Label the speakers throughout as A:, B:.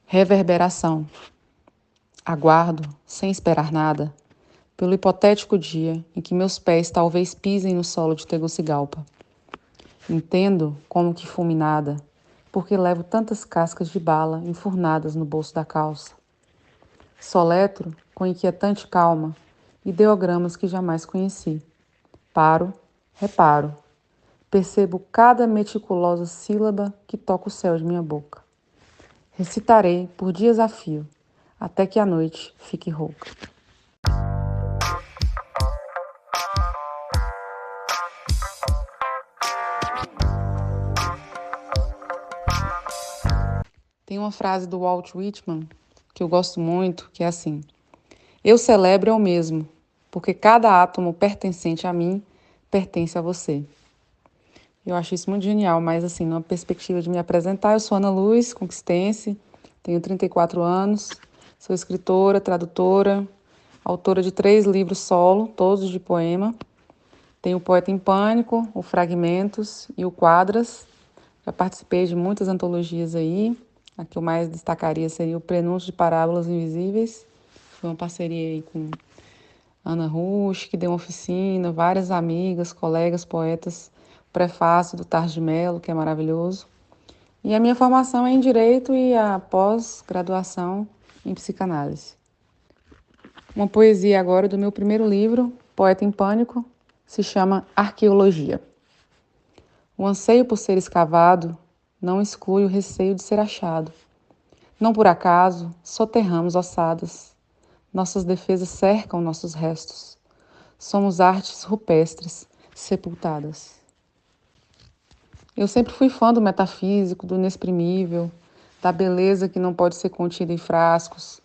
A: Reverberação. Aguardo, sem esperar nada, pelo hipotético dia em que meus pés talvez pisem no solo de Tegucigalpa. Entendo como que fulminada, porque levo tantas cascas de bala enfurnadas no bolso da calça. Soletro com inquietante calma ideogramas que jamais conheci. Paro, reparo. Percebo cada meticulosa sílaba que toca o céu de minha boca. Recitarei por dias a fio, até que a noite fique rouca. Tem uma frase do Walt Whitman que eu gosto muito, que é assim: eu celebro eu mesmo, porque cada átomo pertencente a mim pertence a você. Eu acho isso muito genial, mas assim, numa perspectiva de me apresentar, eu sou Ana Luz Conquistense, tenho 34 anos, sou escritora, tradutora, autora de 3 livros solo, todos de poema. Tenho o Poeta em Pânico, o Fragmentos e o Quadras. Já participei de muitas antologias aí. A que eu mais destacaria seria o Prenúncio de Parábolas Invisíveis. Foi uma parceria aí com Ana Rusch, que deu uma oficina, várias amigas, colegas, poetas. O prefácio do Tarde de Mello, que é maravilhoso. E a minha formação é em Direito e a pós-graduação em Psicanálise. Uma poesia agora do meu primeiro livro, Poeta em Pânico, se chama Arqueologia. O anseio por ser escavado não exclui o receio de ser achado. Não por acaso, soterramos ossadas. Nossas defesas cercam nossos restos. Somos artes rupestres, sepultadas. Eu sempre fui fã do metafísico, do inexprimível, da beleza que não pode ser contida em frascos,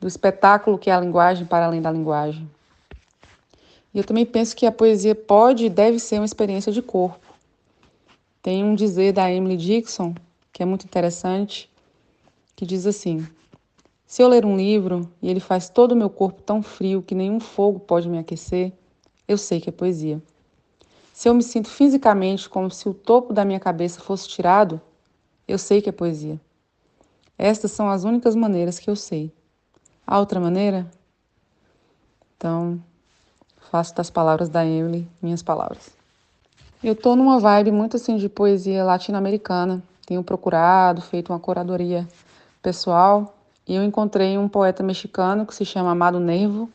A: do espetáculo que é a linguagem para além da linguagem. E eu também penso que a poesia pode e deve ser uma experiência de corpo. Tem um dizer da Emily Dickinson, que é muito interessante, que diz assim: se eu ler um livro e ele faz todo o meu corpo tão frio que nenhum fogo pode me aquecer, eu sei que é poesia. Se eu me sinto fisicamente como se o topo da minha cabeça fosse tirado, eu sei que é poesia. Estas são as únicas maneiras que eu sei. Há outra maneira? Então, faço das palavras da Emily minhas palavras. Eu tô numa vibe muito assim de poesia latino-americana. Tenho procurado, feito uma curadoria pessoal, e eu encontrei um poeta mexicano que se chama Amado Nervo,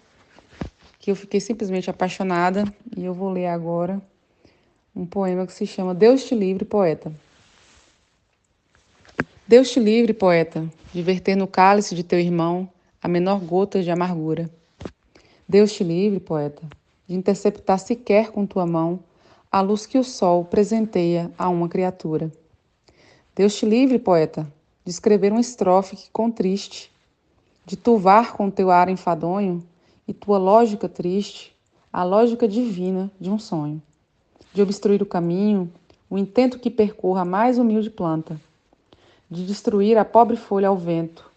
A: que eu fiquei simplesmente apaixonada, e eu vou ler agora um poema que se chama Deus te livre, poeta. Deus te livre, poeta, de verter no cálice de teu irmão a menor gota de amargura. Deus te livre, poeta, de interceptar sequer com tua mão a luz que o sol presenteia a uma criatura. Deus te livre, poeta, de escrever uma estrofe que contriste, de turvar com teu ar enfadonho e tua lógica triste a lógica divina de um sonho, de obstruir o caminho, o intento que percorra a mais humilde planta, de destruir a pobre folha ao vento,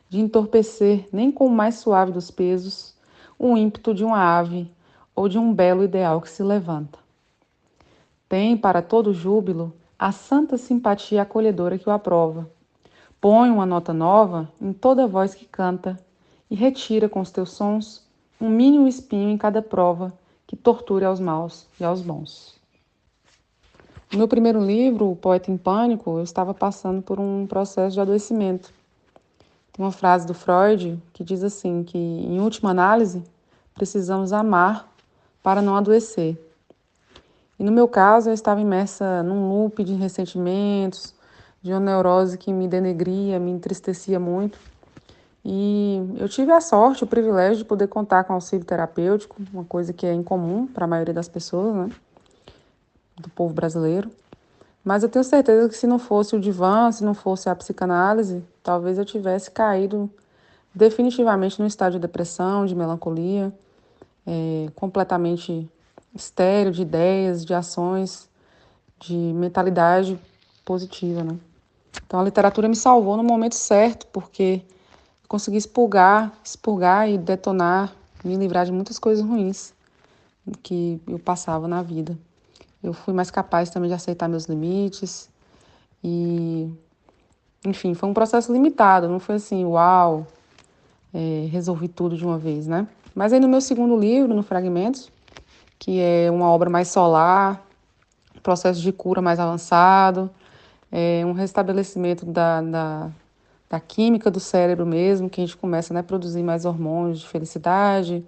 A: de entorpecer, nem com o mais suave dos pesos, o ímpeto de uma ave ou de um belo ideal que se levanta. Tem para todo júbilo a santa simpatia acolhedora que o aprova. Põe uma nota nova em toda voz que canta e retira com os teus sons um mínimo espinho em cada prova que torture aos maus e aos bons. No meu primeiro livro, O Poeta em Pânico, eu estava passando por um processo de adoecimento. Tem uma frase do Freud que diz assim, que em última análise, precisamos amar para não adoecer. E no meu caso, eu estava imersa num loop de ressentimentos, de uma neurose que me denegria, me entristecia muito. E eu tive a sorte, o privilégio de poder contar com auxílio terapêutico, uma coisa que é incomum para a maioria das pessoas, né, do povo brasileiro. Mas eu tenho certeza que se não fosse o divã, se não fosse a psicanálise, talvez eu tivesse caído definitivamente num estado de depressão, de melancolia, completamente estéril de ideias, de ações, de mentalidade positiva, né? Então a literatura me salvou no momento certo, porque eu consegui expurgar e detonar, me livrar de muitas coisas ruins que eu passava na vida. Eu fui mais capaz também de aceitar meus limites e Enfim, foi um processo limitado, não foi assim, uau, resolvi tudo de uma vez, né? Mas aí no meu segundo livro, no Fragmentos, que é uma obra mais solar, processo de cura mais avançado, um restabelecimento da química do cérebro mesmo, que a gente começa, né, a produzir mais hormônios de felicidade,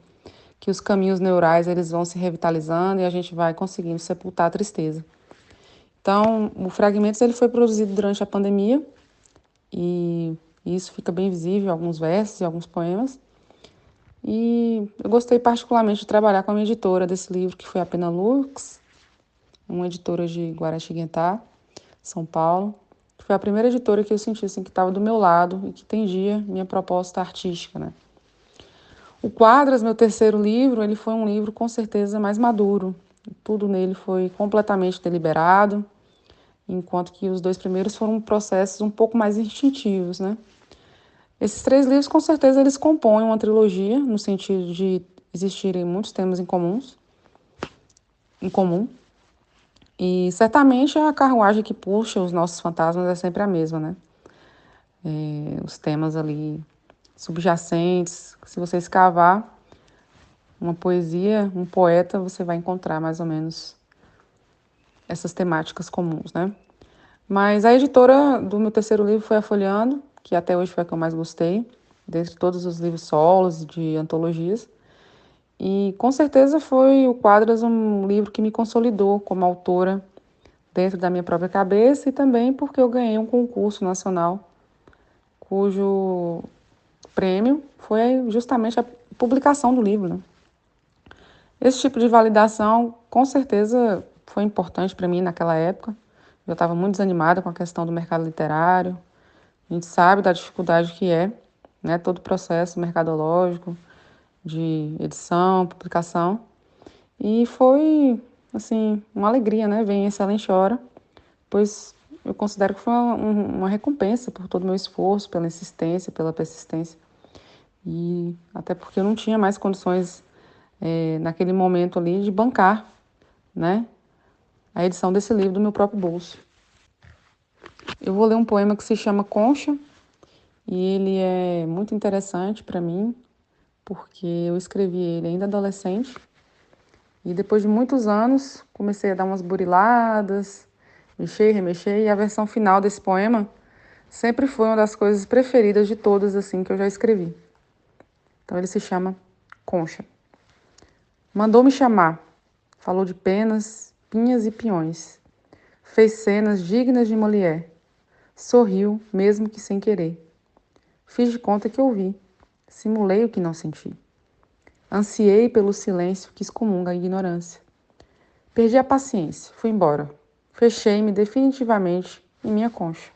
A: que os caminhos neurais eles vão se revitalizando e a gente vai conseguindo sepultar a tristeza. Então, o Fragmentos ele foi produzido durante a pandemia e isso fica bem visível em alguns versos e alguns poemas. E eu gostei particularmente de trabalhar com a minha editora desse livro, que foi a Penalux, uma editora de Guaratinguetá, São Paulo. Foi a primeira editora que eu senti assim, que estava do meu lado e que entendia minha proposta artística, né? O Quadras, meu terceiro livro, ele foi um livro com certeza mais maduro. Tudo nele foi completamente deliberado, enquanto que os dois primeiros foram processos um pouco mais instintivos, né? Esses três livros, com certeza, eles compõem uma trilogia, no sentido de existirem muitos temas em comum. E certamente a carruagem que puxa os nossos fantasmas é sempre a mesma, né? Os temas ali subjacentes, se você escavar uma poesia, um poeta, você vai encontrar mais ou menos essas temáticas comuns, né? Mas a editora do meu terceiro livro foi a Folhando, que até hoje foi a que eu mais gostei, dentre todos os livros solos de antologias. E com certeza foi o Quadras um livro que me consolidou como autora dentro da minha própria cabeça e também porque eu ganhei um concurso nacional cujo prêmio foi justamente a publicação do livro, né? Esse tipo de validação, com certeza, foi importante para mim naquela época. Eu estava muito desanimada com a questão do mercado literário. A gente sabe da dificuldade que é, né, todo o processo mercadológico de edição, publicação. E foi, assim, uma alegria, né, ver em excelente hora, pois eu considero que foi uma recompensa por todo o meu esforço, pela insistência, pela persistência. E até porque eu não tinha mais condições, naquele momento ali, de bancar, né, a edição desse livro do meu próprio bolso. Eu vou ler um poema que se chama Concha, e ele é muito interessante para mim, porque eu escrevi ele ainda adolescente, e depois de muitos anos comecei a dar umas buriladas, mexer, remexer, e a versão final desse poema sempre foi uma das coisas preferidas de todas assim que eu já escrevi. Então ele se chama Concha. Mandou-me chamar, falou de penas, pinhas e peões, fez cenas dignas de Molière, sorriu mesmo que sem querer. Fiz de conta que ouvi, simulei o que não senti. Ansiei pelo silêncio que excomunga a ignorância. Perdi a paciência, fui embora. Fechei-me definitivamente em minha concha.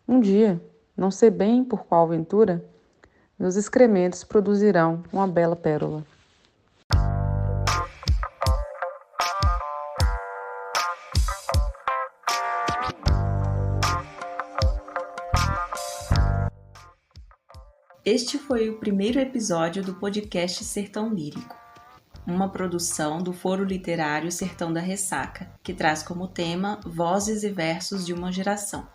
A: Um dia, não sei bem por qual aventura, meus excrementos produzirão uma bela pérola.
B: Este foi o primeiro episódio do podcast Sertão Lírico, uma produção do Foro Literário Sertão da Ressaca, que traz como tema Vozes e Versos de uma Geração.